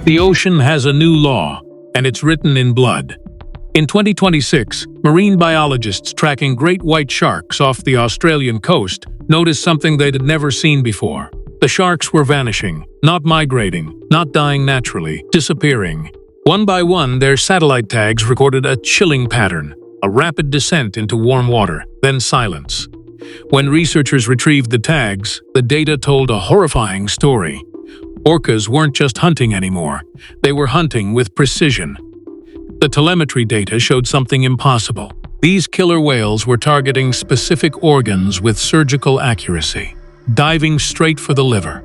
The ocean has a new law, and it's written in blood. In 2026, marine biologists tracking great white sharks off the Australian coast noticed something they'd never seen before. The sharks were vanishing, not migrating, not dying naturally, disappearing. One by one, their satellite tags recorded a chilling pattern, a rapid descent into warm water, then silence. When researchers retrieved the tags, the data told a horrifying story. Orcas weren't just hunting anymore, they were hunting with precision. The telemetry data showed something impossible. These killer whales were targeting specific organs with surgical accuracy, diving straight for the liver,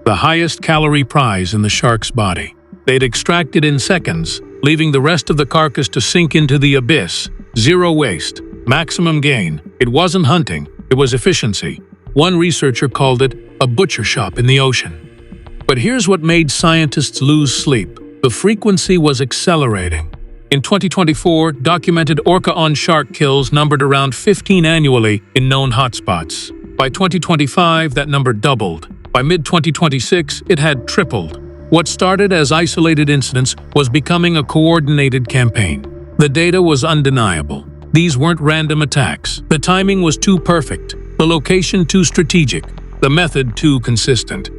the highest calorie prize in the shark's body. They'd extract it in seconds, leaving the rest of the carcass to sink into the abyss. Zero waste, maximum gain. It wasn't hunting, it was efficiency. One researcher called it a butcher shop in the ocean. But here's what made scientists lose sleep. The frequency was accelerating. In 2024, documented orca-on-shark kills numbered around 15 annually in known hotspots. By 2025, that number doubled. By mid-2026, it had tripled. What started as isolated incidents was becoming a coordinated campaign. The data was undeniable. These weren't random attacks. The timing was too perfect, the location too strategic, the method too consistent.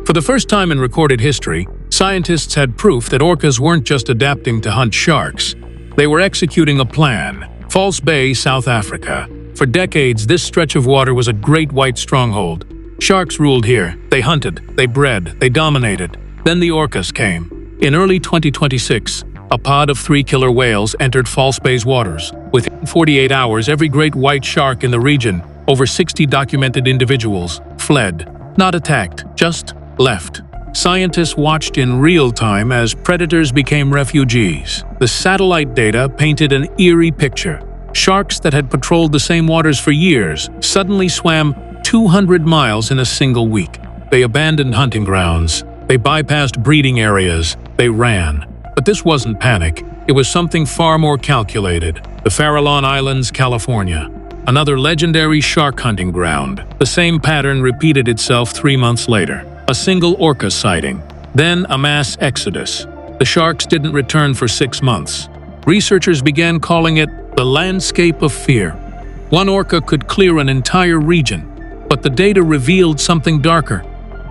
For the first time in recorded history, scientists had proof that orcas weren't just adapting to hunt sharks. They were executing a plan. False Bay, South Africa. For decades, this stretch of water was a great white stronghold. Sharks ruled here. They hunted, they bred, they dominated. Then the orcas came. In early 2026, a pod of 3 killer whales entered False Bay's waters. Within 48 hours, every great white shark in the region, over 60 documented individuals, fled. Not attacked, just left. Scientists watched in real time as predators became refugees. The satellite data painted an eerie picture. Sharks that had patrolled the same waters for years suddenly swam 200 miles in a single week. They abandoned hunting grounds. They bypassed breeding areas. They ran. But this wasn't panic. It was something far more calculated. The Farallon Islands, California. Another legendary shark hunting ground. The same pattern repeated itself 3 months later. A single orca sighting. Then a mass exodus. The sharks didn't return for 6 months. Researchers began calling it the landscape of fear. One orca could clear an entire region. But the data revealed something darker.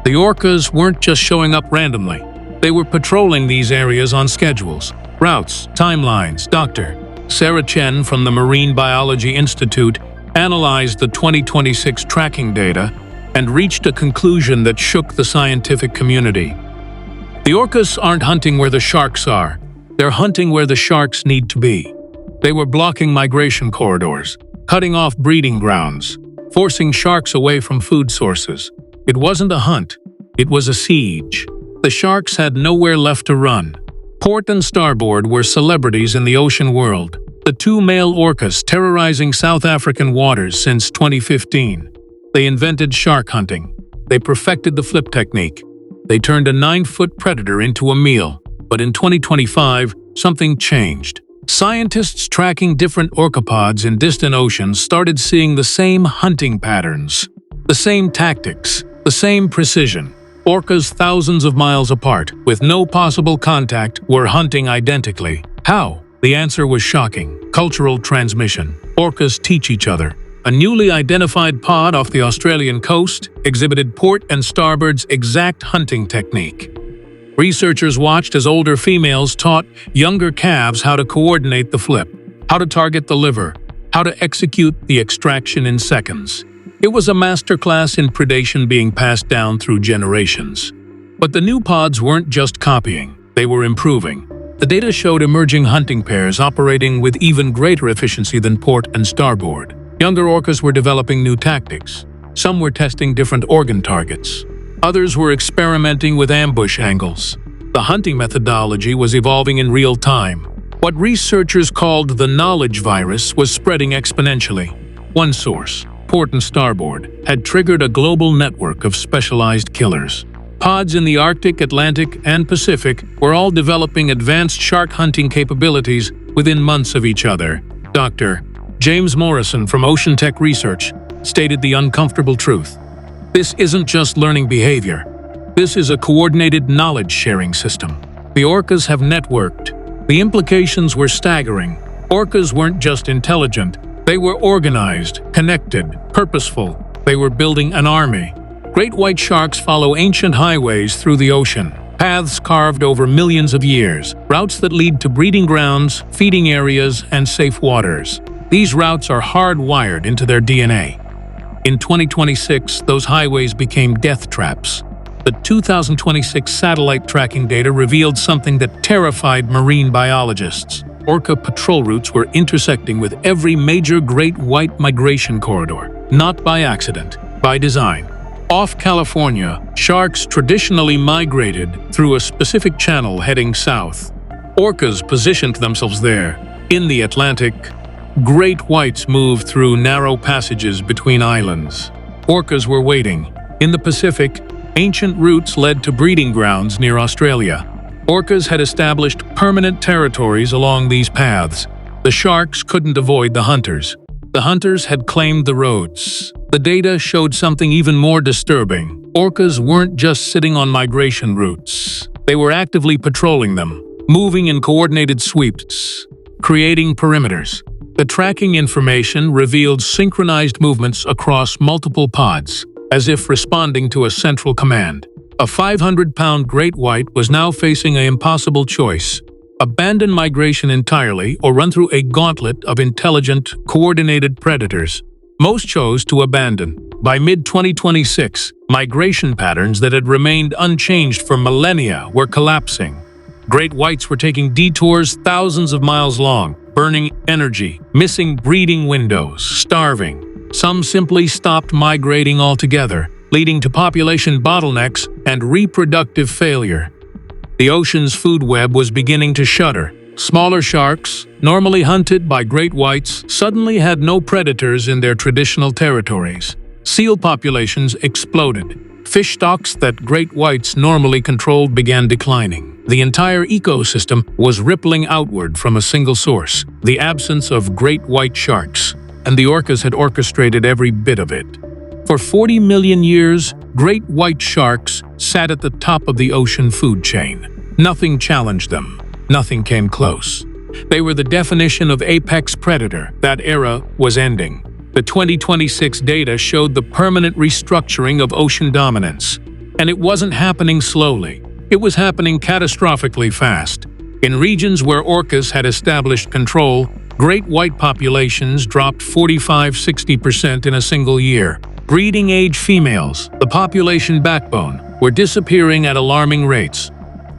The orcas weren't just showing up randomly. They were patrolling these areas on schedules, routes, timelines. Dr. Sarah Chen from the Marine Biology Institute analyzed the 2026 tracking data and reached a conclusion that shook the scientific community. The orcas aren't hunting where the sharks are. They're hunting where the sharks need to be. They were blocking migration corridors, cutting off breeding grounds, forcing sharks away from food sources. It wasn't a hunt, it was a siege. The sharks had nowhere left to run. Port and Starboard were celebrities in the ocean world, the 2 male orcas terrorizing South African waters since 2015. They invented shark hunting. They perfected the flip technique. They turned a 9-foot predator into a meal. But in 2025, something changed. Scientists tracking different orcapods in distant oceans started seeing the same hunting patterns, the same tactics, the same precision. Orcas thousands of miles apart, with no possible contact, were hunting identically. How? The answer was shocking. Cultural transmission. Orcas teach each other. A newly identified pod off the Australian coast exhibited port and starboard's exact hunting technique. Researchers watched as older females taught younger calves how to coordinate the flip, how to target the liver, how to execute the extraction in seconds. It was a masterclass in predation being passed down through generations. But the new pods weren't just copying, they were improving. The data showed emerging hunting pairs operating with even greater efficiency than port and starboard. Younger orcas were developing new tactics. Some were testing different organ targets. Others were experimenting with ambush angles. The hunting methodology was evolving in real time. What researchers called the knowledge virus was spreading exponentially. One source, Port and Starboard, had triggered a global network of specialized killers. Pods in the Arctic, Atlantic, and Pacific were all developing advanced shark hunting capabilities within months of each other. Dr. James Morrison from Ocean Tech Research stated the uncomfortable truth. This isn't just learning behavior. This is a coordinated knowledge-sharing system. The orcas have networked. The implications were staggering. Orcas weren't just intelligent, they were organized, connected, purposeful. They were building an army. Great white sharks follow ancient highways through the ocean, paths carved over millions of years, routes that lead to breeding grounds, feeding areas, and safe waters. These routes are hardwired into their DNA. In 2026, those highways became death traps. The 2026 satellite tracking data revealed something that terrified marine biologists. Orca patrol routes were intersecting with every major great white migration corridor, not by accident, by design. Off California, sharks traditionally migrated through a specific channel heading south. Orcas positioned themselves there. In the Atlantic, great whites moved through narrow passages between islands. Orcas were waiting. In the Pacific, ancient routes led to breeding grounds near Australia. Orcas had established permanent territories along these paths. The sharks couldn't avoid the hunters. The hunters had claimed the roads. The data showed something even more disturbing. Orcas weren't just sitting on migration routes. They were actively patrolling them, moving in coordinated sweeps, creating perimeters. The tracking information revealed synchronized movements across multiple pods, as if responding to a central command. A 500-pound great white was now facing an impossible choice: abandon migration entirely or run through a gauntlet of intelligent, coordinated predators. Most chose to abandon. By mid-2026, migration patterns that had remained unchanged for millennia were collapsing. Great whites were taking detours thousands of miles long, burning energy, missing breeding windows, starving. Some simply stopped migrating altogether, leading to population bottlenecks and reproductive failure. The ocean's food web was beginning to shudder. Smaller sharks, normally hunted by great whites, suddenly had no predators in their traditional territories. Seal populations exploded. Fish stocks that great whites normally controlled began declining. The entire ecosystem was rippling outward from a single source: the absence of great white sharks. And the orcas had orchestrated every bit of it. For 40 million years, great white sharks sat at the top of the ocean food chain. Nothing challenged them. Nothing came close. They were the definition of apex predator. That era was ending. The 2026 data showed the permanent restructuring of ocean dominance. And it wasn't happening slowly. It was happening catastrophically fast. In regions where orcas had established control, great white populations dropped 45–60% in a single year. Breeding-age females, the population backbone, were disappearing at alarming rates.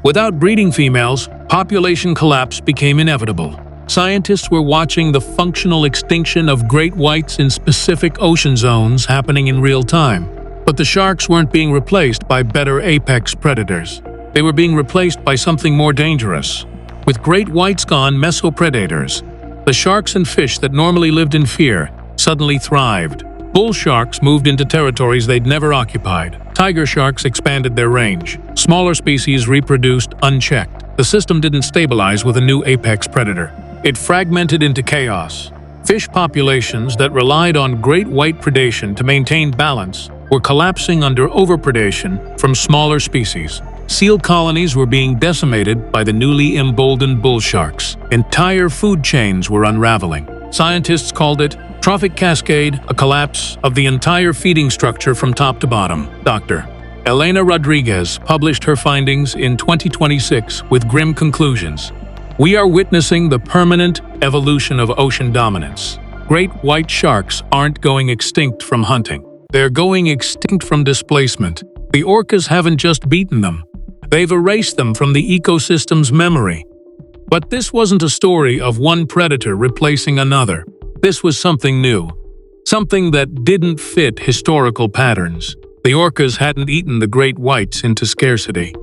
Without breeding females, population collapse became inevitable. Scientists were watching the functional extinction of great whites in specific ocean zones happening in real time. But the sharks weren't being replaced by better apex predators. They were being replaced by something more dangerous. With great whites gone, mesopredators, the sharks and fish that normally lived in fear, suddenly thrived. Bull sharks moved into territories they'd never occupied. Tiger sharks expanded their range. Smaller species reproduced unchecked. The system didn't stabilize with a new apex predator. It fragmented into chaos. Fish populations that relied on great white predation to maintain balance were collapsing under overpredation from smaller species. Seal colonies were being decimated by the newly emboldened bull sharks. Entire food chains were unraveling. Scientists called it trophic cascade, a collapse of the entire feeding structure from top to bottom. Dr. Elena Rodriguez published her findings in 2026 with grim conclusions. We are witnessing the permanent evolution of ocean dominance. Great white sharks aren't going extinct from hunting. They're going extinct from displacement. The orcas haven't just beaten them. They've erased them from the ecosystem's memory. But this wasn't a story of one predator replacing another. This was something new. Something that didn't fit historical patterns. The orcas hadn't eaten the great whites into scarcity.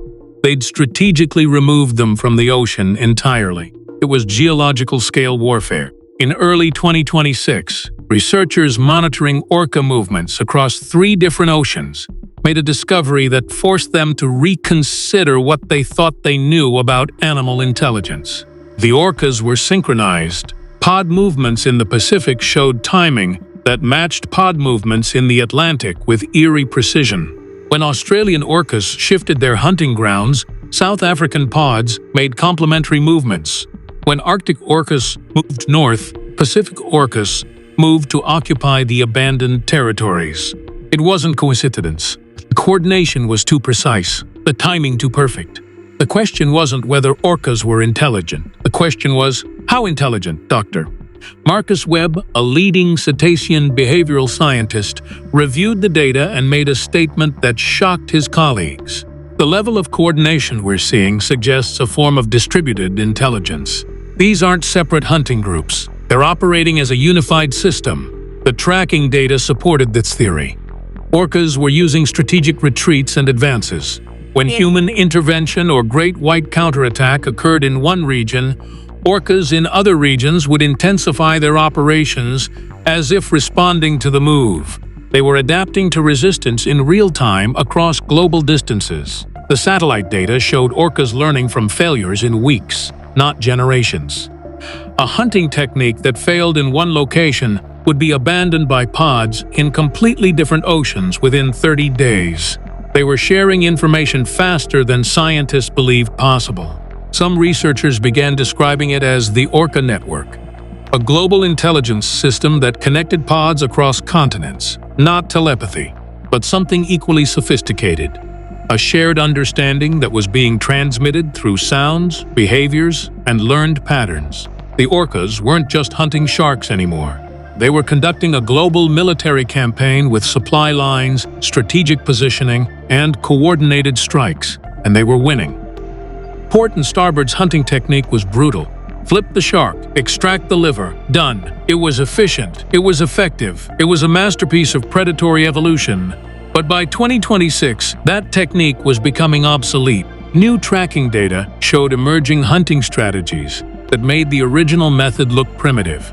They'd strategically removed them from the ocean entirely. It was geological-scale warfare. In early 2026, researchers monitoring orca movements across 3 different oceans made a discovery that forced them to reconsider what they thought they knew about animal intelligence. The orcas were synchronized. Pod movements in the Pacific showed timing that matched pod movements in the Atlantic with eerie precision. When Australian orcas shifted their hunting grounds, South African pods made complementary movements. When Arctic orcas moved north, Pacific orcas moved to occupy the abandoned territories. It wasn't coincidence. The coordination was too precise, the timing too perfect. The question wasn't whether orcas were intelligent. The question was, how intelligent, Doctor? Marcus Webb, a leading cetacean behavioral scientist, reviewed the data and made a statement that shocked his colleagues. The level of coordination we're seeing suggests a form of distributed intelligence. These aren't separate hunting groups. They're operating as a unified system. The tracking data supported this theory. Orcas were using strategic retreats and advances. When human intervention or great white counterattack occurred in one region, orcas in other regions would intensify their operations as if responding to the move. They were adapting to resistance in real time across global distances. The satellite data showed orcas learning from failures in weeks, not generations. A hunting technique that failed in one location would be abandoned by pods in completely different oceans within 30 days. They were sharing information faster than scientists believed possible. Some researchers began describing it as the Orca network, a global intelligence system that connected pods across continents. Not telepathy, but something equally sophisticated. A shared understanding that was being transmitted through sounds, behaviors, and learned patterns. The orcas weren't just hunting sharks anymore. They were conducting a global military campaign with supply lines, strategic positioning, and coordinated strikes, and they were winning. Port and starboard's hunting technique was brutal. Flip the shark, extract the liver, done. It was efficient, it was effective, it was a masterpiece of predatory evolution. But by 2026, that technique was becoming obsolete. New tracking data showed emerging hunting strategies that made the original method look primitive.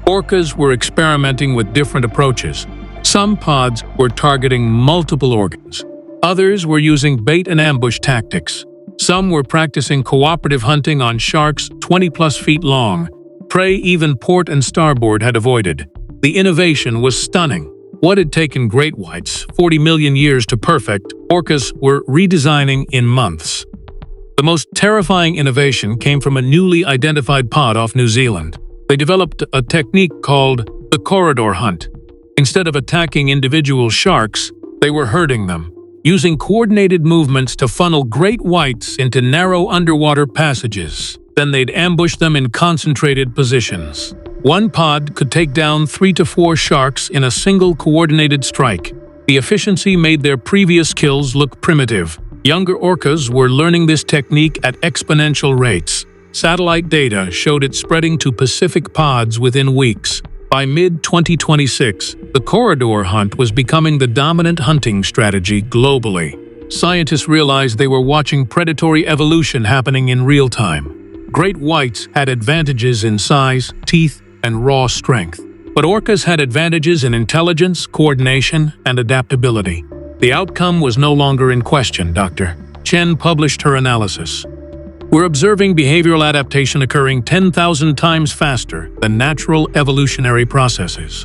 Orcas were experimenting with different approaches. Some pods were targeting multiple organs. Others were using bait and ambush tactics. Some were practicing cooperative hunting on sharks 20+ feet long, prey even port and starboard had avoided. The innovation was stunning. What had taken great whites 40 million years to perfect, orcas were redesigning in months. The most terrifying innovation came from a newly identified pod off New Zealand. They developed a technique called the corridor hunt. Instead of attacking individual sharks, they were herding them, using coordinated movements to funnel great whites into narrow underwater passages. Then they'd ambush them in concentrated positions. One pod could take down 3 to 4 sharks in a single coordinated strike. The efficiency made their previous kills look primitive. Younger orcas were learning this technique at exponential rates. Satellite data showed it spreading to Pacific pods within weeks. By mid-2026, the corridor hunt was becoming the dominant hunting strategy globally. Scientists realized they were watching predatory evolution happening in real time. Great whites had advantages in size, teeth, and raw strength. But orcas had advantages in intelligence, coordination, and adaptability. The outcome was no longer in question, Dr. Chen published her analysis. We're observing behavioral adaptation occurring 10,000 times faster than natural evolutionary processes.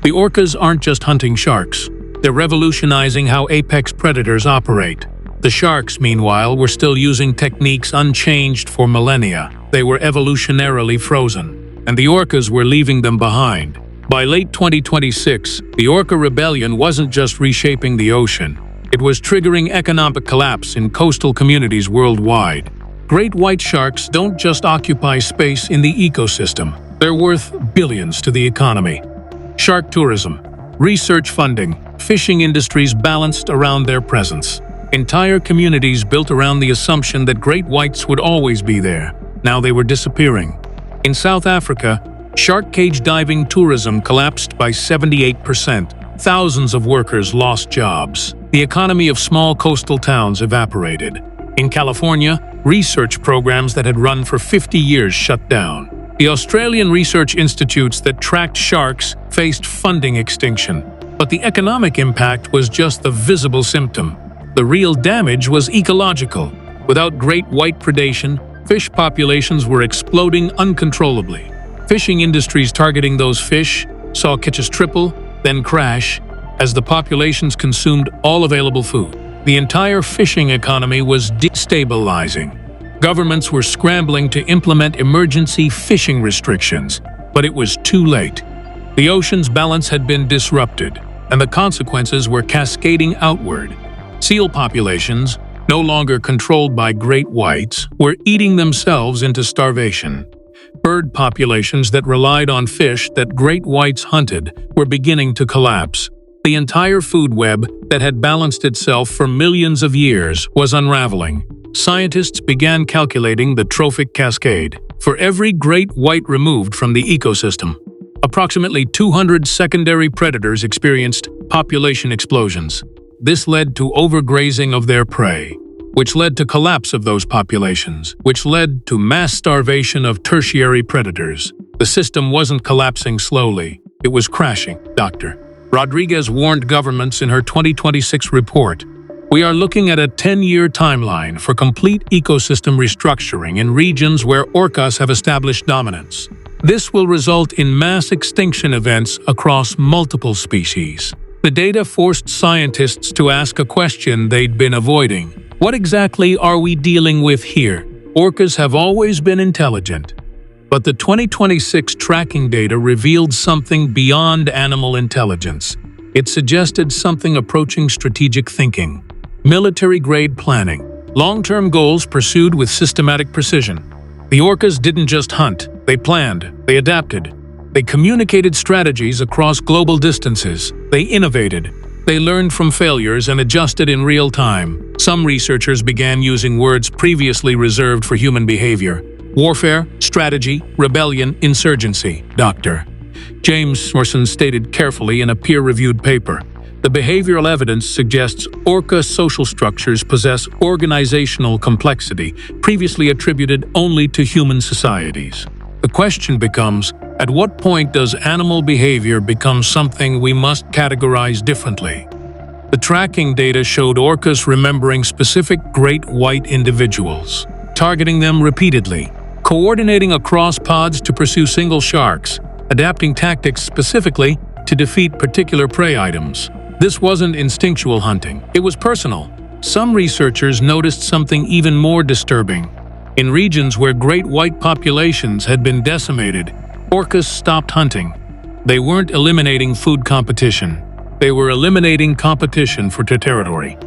The orcas aren't just hunting sharks. They're revolutionizing how apex predators operate. The sharks, meanwhile, were still using techniques unchanged for millennia. They were evolutionarily frozen, and the orcas were leaving them behind. By late 2026, the orca rebellion wasn't just reshaping the ocean. It was triggering economic collapse in coastal communities worldwide. Great white sharks don't just occupy space in the ecosystem. They're worth billions to the economy. Shark tourism, research funding, fishing industries balanced around their presence. Entire communities built around the assumption that great whites would always be there. Now they were disappearing. In South Africa, shark cage diving tourism collapsed by 78%. Thousands of workers lost jobs. The economy of small coastal towns evaporated. In California, research programs that had run for 50 years shut down. The Australian research institutes that tracked sharks faced funding extinction. But the economic impact was just the visible symptom. The real damage was ecological. Without great white predation, fish populations were exploding uncontrollably. Fishing industries targeting those fish saw catches triple, then crash, as the populations consumed all available food. The entire fishing economy was destabilizing. Governments were scrambling to implement emergency fishing restrictions, but it was too late. The ocean's balance had been disrupted, and the consequences were cascading outward. Seal populations, no longer controlled by great whites, were eating themselves into starvation. Bird populations that relied on fish that great whites hunted were beginning to collapse. The entire food web that had balanced itself for millions of years was unraveling. Scientists began calculating the trophic cascade. For every great white removed from the ecosystem, approximately 200 secondary predators experienced population explosions. This led to overgrazing of their prey, which led to collapse of those populations, which led to mass starvation of tertiary predators. The system wasn't collapsing slowly, it was crashing, Dr. Rodriguez warned governments in her 2026 report. We are looking at a 10-year timeline for complete ecosystem restructuring in regions where orcas have established dominance. This will result in mass extinction events across multiple species. The data forced scientists to ask a question they'd been avoiding. What exactly are we dealing with here? Orcas have always been intelligent. But the 2026 tracking data revealed something beyond animal intelligence. It suggested something approaching strategic thinking. Military-grade planning, long-term goals pursued with systematic precision. The orcas didn't just hunt, they planned, they adapted. They communicated strategies across global distances, they innovated. They learned from failures and adjusted in real time. Some researchers began using words previously reserved for human behavior. Warfare, strategy, rebellion, insurgency, Dr. James Morrison stated carefully in a peer-reviewed paper. The behavioral evidence suggests orca social structures possess organizational complexity previously attributed only to human societies. The question becomes, at what point does animal behavior become something we must categorize differently? The tracking data showed orcas remembering specific great white individuals, targeting them repeatedly, coordinating across pods to pursue single sharks, adapting tactics specifically to defeat particular prey items. This wasn't instinctual hunting, it was personal. Some researchers noticed something even more disturbing. In regions where great white populations had been decimated, orcas stopped hunting. They weren't eliminating food competition. They were eliminating competition for territory.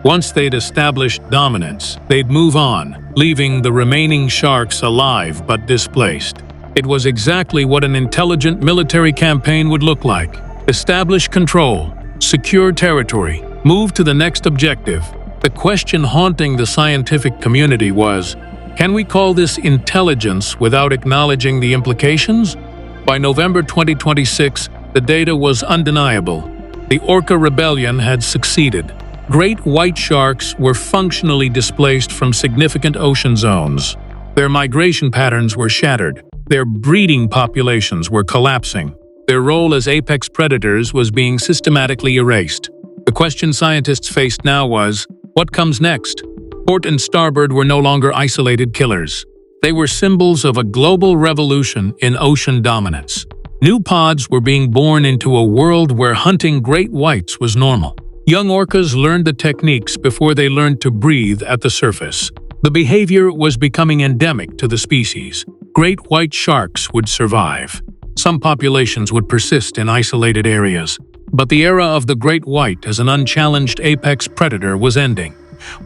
Once they'd established dominance, they'd move on, leaving the remaining sharks alive but displaced. It was exactly what an intelligent military campaign would look like. Establish control, secure territory, move to the next objective. The question haunting the scientific community was, can we call this intelligence without acknowledging the implications? By November 2026, the data was undeniable. The orca rebellion had succeeded. Great white sharks were functionally displaced from significant ocean zones. Their migration patterns were shattered. Their breeding populations were collapsing. Their role as apex predators was being systematically erased. The question scientists faced now was, what comes next? Port and starboard were no longer isolated killers. They were symbols of a global revolution in ocean dominance. New pods were being born into a world where hunting great whites was normal. Young orcas learned the techniques before they learned to breathe at the surface. The behavior was becoming endemic to the species. Great white sharks would survive. Some populations would persist in isolated areas. But the era of the great white as an unchallenged apex predator was ending.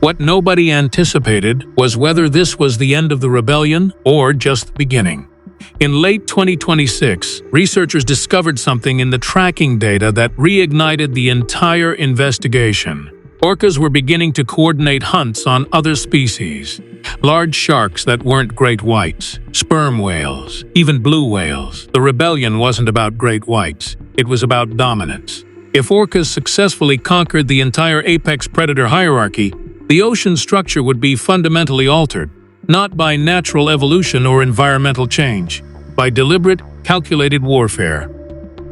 What nobody anticipated was whether this was the end of the rebellion or just the beginning. In late 2026, researchers discovered something in the tracking data that reignited the entire investigation. Orcas were beginning to coordinate hunts on other species. Large sharks that weren't great whites, sperm whales, even blue whales. The rebellion wasn't about great whites, it was about dominance. If orcas successfully conquered the entire apex predator hierarchy, the ocean structure would be fundamentally altered, not by natural evolution or environmental change, by deliberate, calculated warfare.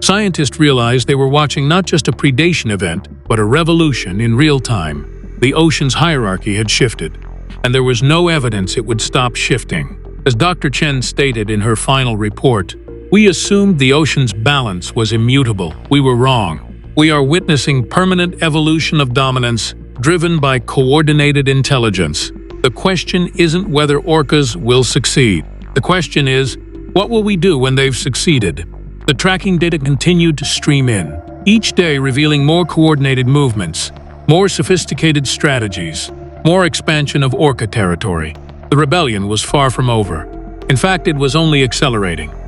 Scientists realized they were watching not just a predation event, but a revolution in real time. The ocean's hierarchy had shifted, and there was no evidence it would stop shifting. As Dr. Chen stated in her final report, we assumed the ocean's balance was immutable. We were wrong. We are witnessing permanent evolution of dominance, driven by coordinated intelligence. The question isn't whether orcas will succeed. The question is, what will we do when they've succeeded? The tracking data continued to stream in, each day revealing more coordinated movements, more sophisticated strategies, more expansion of orca territory. The rebellion was far from over. In fact, it was only accelerating.